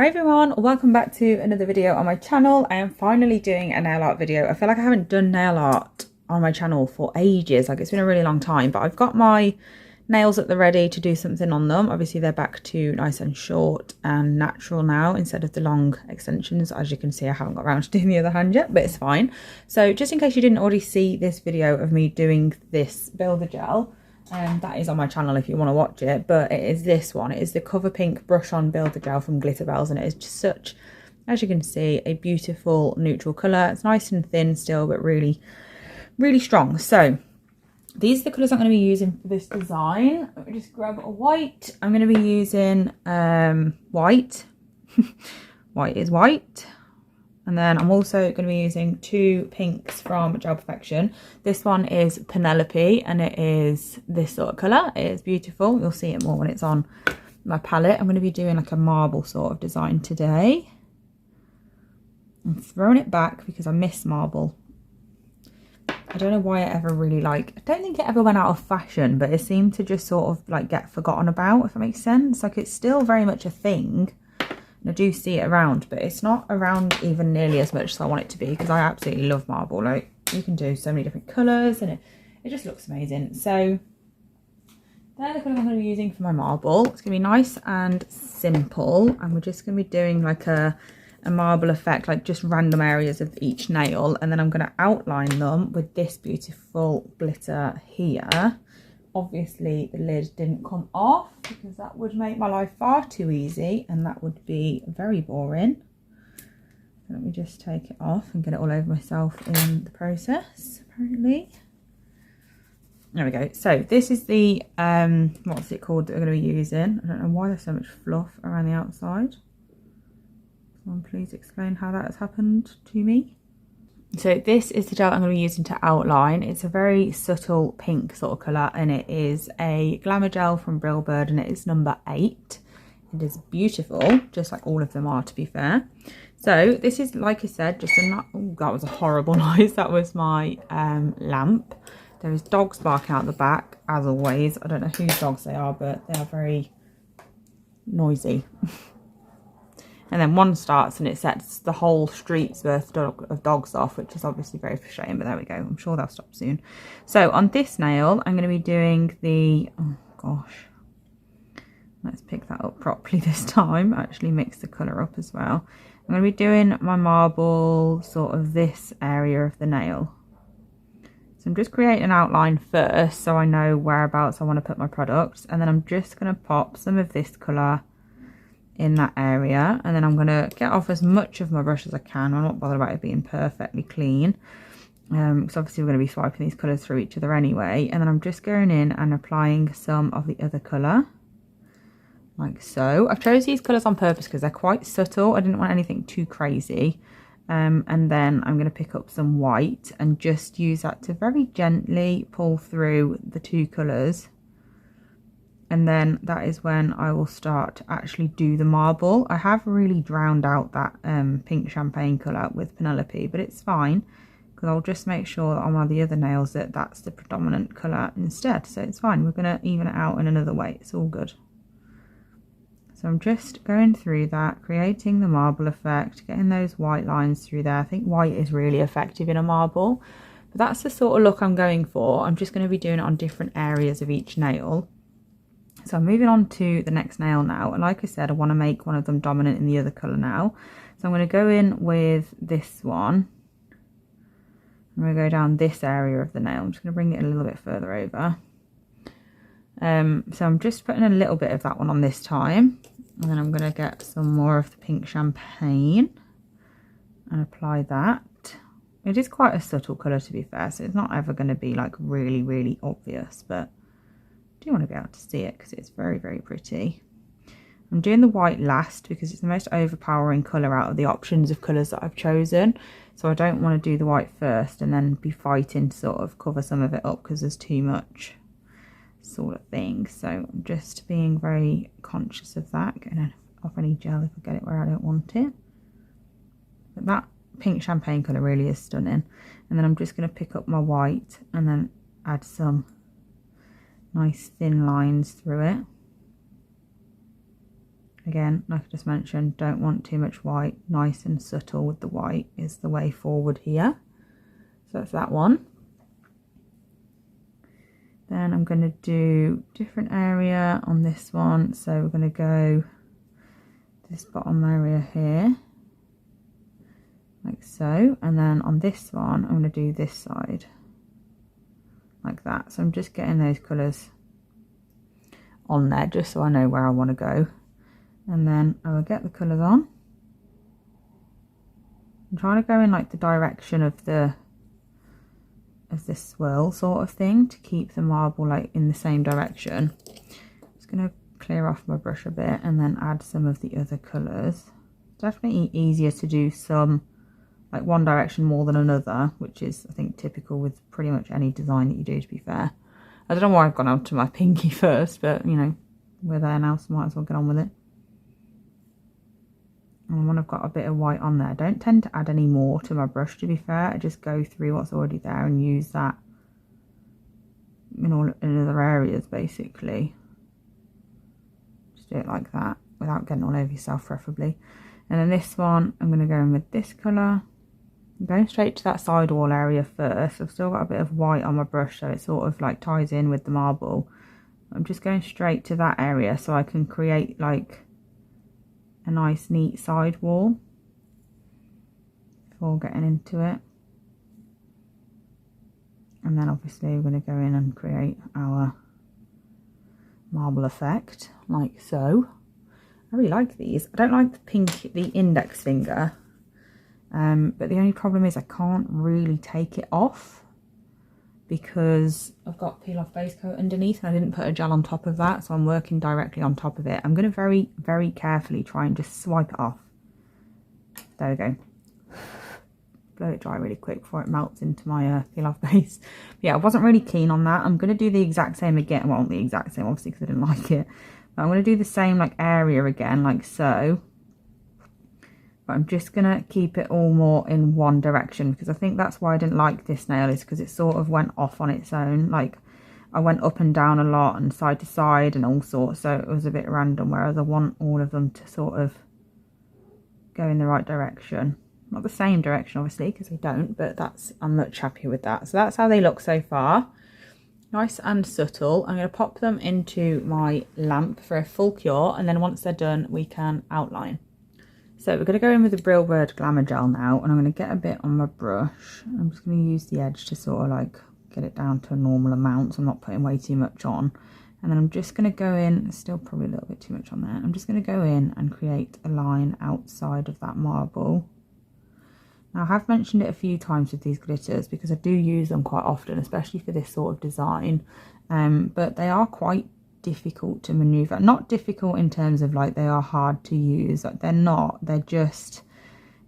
Hi everyone, welcome back to another video on my channel. I am finally doing a nail art video. I feel like I haven't done nail art on my channel for ages, like it's been a really long time, but I've got my nails at the ready to do something on them. Obviously they're back to nice and short and natural now instead of the long extensions. As you can see, I haven't got around to doing the other hand yet, but it's fine. So just in case you didn't already see this video of me doing this builder gel, that is on my channel if you want to watch it, but it is this one. It is the Cover Pink Brush On Builder Gel from Glitterbels, and it is just such, as you can see, a beautiful neutral colour. It's nice and thin still, but really, really strong. So these are the colours I'm going to be using for this design. Let me just grab a white. I'm going to be using white. White is white. And then I'm also going to be using two pinks from Gel Perfection. This one is Penelope and it is this sort of colour. It is beautiful. You'll see it more when it's on my palette. I'm going to be doing like a marble sort of design today. I'm throwing it back because I miss marble. I don't know why it ever really I don't think it ever went out of fashion, but it seemed to just sort of like get forgotten about, if that makes sense. Like it's still very much a thing. I do see it around, but it's not around even nearly as much as I want it to be, because I absolutely love marble. Like you can do so many different colours and it just looks amazing. So they're the colours I'm going to be using for my marble. It's going to be nice and simple, and we're just going to be doing like a marble effect, like just random areas of each nail, and then I'm going to outline them with this beautiful glitter here. Obviously the lid didn't come off because that would make my life far too easy and that would be very boring. Let me just take it off and get it all over myself in the process, apparently. There we go. So this is the what's it called that we're going to be using. I don't know why there's so much fluff around the outside. Someone please explain how that has happened to me. So this is the gel I'm going to be using to outline. It's a very subtle pink sort of colour, and it is a Glamour Gel from Brillbird, and it is number 8. It is beautiful, just like all of them are, to be fair. So this is, like I said, just a... Oh, that was a horrible noise. That was my lamp. There is dogs barking out the back, as always. I don't know whose dogs they are, but they are very noisy. And then one starts and it sets the whole street's worth of dogs off, which is obviously very frustrating, but there we go. I'm sure they'll stop soon. So on this nail, I'm going to be doing the, oh gosh, let's pick that up properly this time. Actually mix the colour up as well. I'm going to be doing my marble sort of this area of the nail. So I'm just creating an outline first so I know whereabouts I want to put my products. And then I'm just going to pop some of this colour in that area, and then I'm going to get off as much of my brush as I can. I'm not bothered about it being perfectly clean, because obviously we're going to be swiping these colours through each other anyway. And then I'm just going in and applying some of the other colour, like so. I've chose these colours on purpose because they're quite subtle. I didn't want anything too crazy. And then I'm going to pick up some white and just use that to very gently pull through the two colours. And then that is when I will start to actually do the marble. I have really drowned out that pink champagne colour with Penelope, but it's fine because I'll just make sure that on one of the other nails that that's the predominant colour instead. So it's fine. We're going to even it out in another way. It's all good. So I'm just going through that, creating the marble effect, getting those white lines through there. I think white is really effective in a marble, but that's the sort of look I'm going for. I'm just going to be doing it on different areas of each nail. So I'm moving on to the next nail now, and like I said, I want to make one of them dominant in the other colour now. So I'm going to go in with this one. I'm going to go down this area of the nail. I'm just going to bring it a little bit further over. So I'm just putting a little bit of that one on this time, and then I'm going to get some more of the pink champagne and apply that. It is quite a subtle colour, to be fair, so it's not ever going to be like really, really obvious, but I do want to be able to see it because it's very, very pretty. I'm doing the white last because it's the most overpowering colour out of the options of colours that I've chosen. So I don't want to do the white first and then be fighting to sort of cover some of it up because there's too much sort of thing. So I'm just being very conscious of that, getting off any gel if I get it where I don't want it. But that pink champagne colour really is stunning. And then I'm just going to pick up my white and then add some nice thin lines through it. Again, like I just mentioned, don't want too much white. Nice and subtle with the white is the way forward here. So that's that one. Then I'm going to do different area on this one. So we're going to go this bottom area here, like so. And then on this one, I'm going to do this side, like that. So I'm just getting those colours on there, just so I know where I want to go. And then I will get the colours on. I'm trying to go in like the direction of this swirl sort of thing to keep the marble like in the same direction. I'm just going to clear off my brush a bit and then add some of the other colours. Definitely easier to do some like one direction more than another, which is I think typical with pretty much any design that you do, to be fair. I don't know why I've gone on to my pinky first, but you know, we're there now, so might as well get on with it. And when I've got a bit of white on there, I don't tend to add any more to my brush, to be fair. I just go through what's already there and use that in other areas, basically. Just do it like that, without getting all over yourself, preferably. And then this one, I'm going to go in with this colour. I'm going straight to that sidewall area first. I've still got a bit of white on my brush, so it sort of like ties in with the marble. I'm just going straight to that area so I can create like a nice neat side wall before getting into it. And then obviously we're going to go in and create our marble effect like so. I really like these. I don't like the index finger, but the only problem is I can't really take it off because I've got peel off base coat underneath and I didn't put a gel on top of that, so I'm working directly on top of it. I'm going to very, very carefully try and just swipe it off. There we go. Blow it dry really quick before it melts into my peel off base. But yeah, I wasn't really keen on that. I'm going to do the exact same again. Well, not the exact same, obviously, because I didn't like it. But I'm going to do the same like area again, like so. But I'm just going to keep it all more in one direction, because I think that's why I didn't like this nail, is because it sort of went off on its own. Like I went up and down a lot and side to side and all sorts, so it was a bit random, whereas I want all of them to sort of go in the right direction. Not the same direction, obviously, because they don't, but I'm much happier with that. So that's how they look so far. Nice and subtle. I'm going to pop them into my lamp for a full cure, and then once they're done, we can outline. So we're going to go in with the Brilebird Glamour Gel now, and I'm going to get a bit on my brush. I'm just going to use the edge to sort of like get it down to a normal amount, so I'm not putting way too much on. And then I'm just going to go in, still probably a little bit too much on there. I'm just going to go in and create a line outside of that marble. Now I have mentioned it a few times with these glitters because I do use them quite often, especially for this sort of design. But they are quite difficult to maneuver. Not difficult in terms of like they are hard to use, like they're not, they're just,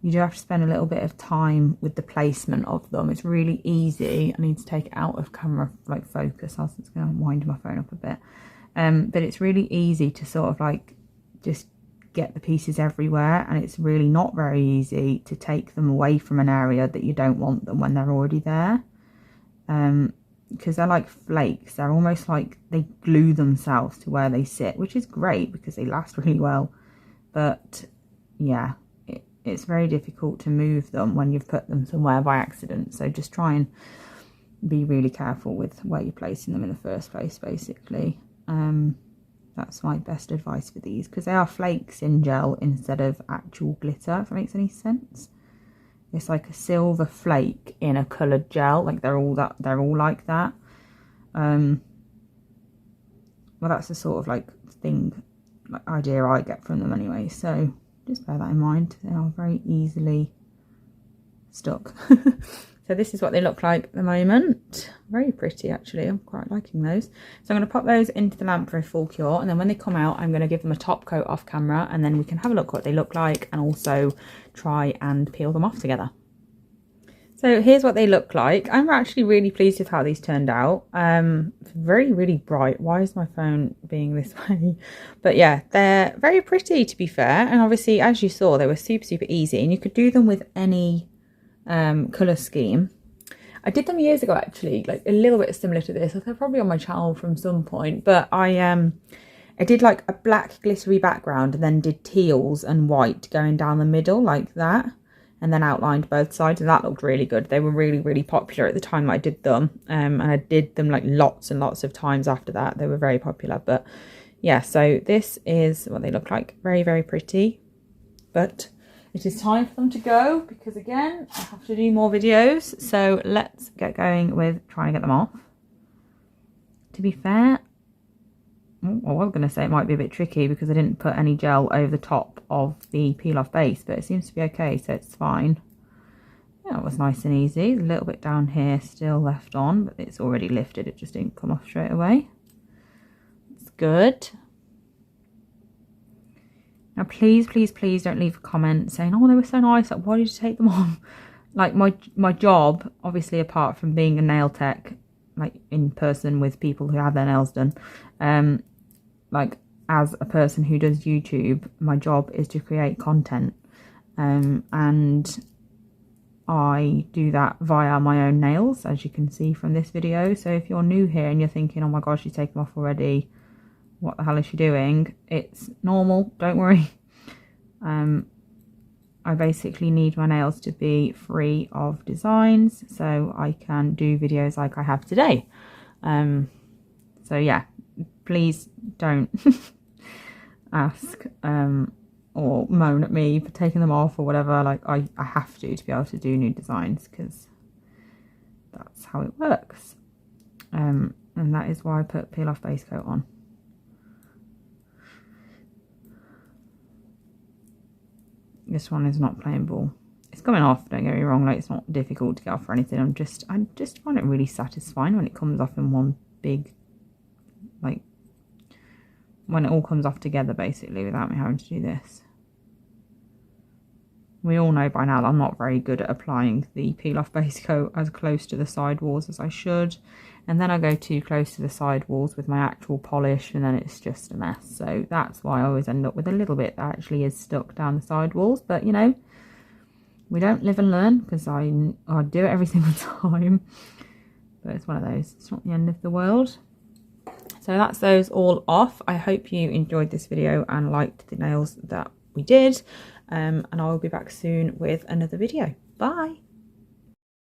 you do have to spend a little bit of time with the placement of them. It's really easy. I need to take it out of camera like focus, else it's going to wind my phone up a bit. But it's really easy to sort of like just get the pieces everywhere, and it's really not very easy to take them away from an area that you don't want them when they're already there. Because they're like flakes, they're almost like they glue themselves to where they sit, which is great because they last really well. But yeah, it's very difficult to move them when you've put them somewhere by accident. So just try and be really careful with where you're placing them in the first place, basically. That's my best advice for these, because they are flakes in gel instead of actual glitter, if that makes any sense. It's like a silver flake in a coloured gel, like they're all like that. Well, that's the sort of like thing, like idea I get from them anyway, so just bear that in mind. They are very easily stuck. So this is what they look like at the moment. Very pretty, actually. I'm quite liking those. So I'm going to pop those into the lamp for a full cure, and then when they come out, I'm going to give them a top coat off camera, and then we can have a look what they look like and also try and peel them off together. So here's what they look like. I'm actually really pleased with how these turned out. Very, really bright. Why is my phone being this way? But yeah, they're very pretty, to be fair. And obviously, as you saw, they were super, super easy, and you could do them with any colour scheme. I did them years ago, actually, like a little bit similar to this. They're probably on my channel from some point, but I I did like a black glittery background and then did teals and white going down the middle like that, and then outlined both sides, and that looked really good. They were really, really popular at the time that I did them, and I did them like lots and lots of times after that. They were very popular. But yeah, so this is what they look like. Very, very pretty. But it is time for them to go because, again, I have to do more videos. So let's get going with trying to get them off. To be fair, I was going to say it might be a bit tricky because I didn't put any gel over the top of the peel off base, but it seems to be okay, so it's fine. Yeah, it was nice and easy. A little bit down here still left on, but it's already lifted. It just didn't come off straight away. It's good. Now please, please, please don't leave a comment saying, oh, they were so nice, like, why did you take them off? Like my job, obviously, apart from being a nail tech, like in person with people who have their nails done, like as a person who does YouTube, my job is to create content, and I do that via my own nails, as you can see from this video. So if you're new here and you're thinking, oh my gosh, she's taken them off already, what the hell is she doing? It's normal, don't worry. I basically need my nails to be free of designs so I can do videos like I have today. So yeah, please don't ask or moan at me for taking them off or whatever. Like I have to be able to do new designs because that's how it works. And that is why I put peel off base coat on. This one is not playing ball. It's coming off, don't get me wrong, like it's not difficult to get off or anything. I just find it really satisfying when it comes off in one big, like when it all comes off together basically without me having to do this. We all know by now that I'm not very good at applying the peel off base coat as close to the side walls as I should. And then I go too close to the side walls with my actual polish and then it's just a mess. So that's why I always end up with a little bit that actually is stuck down the side walls. But you know, we don't live and learn because I do it every single time. But it's one of those, it's not the end of the world. So that's those all off. I hope you enjoyed this video and liked the nails that we did. And I will be back soon with another video. Bye.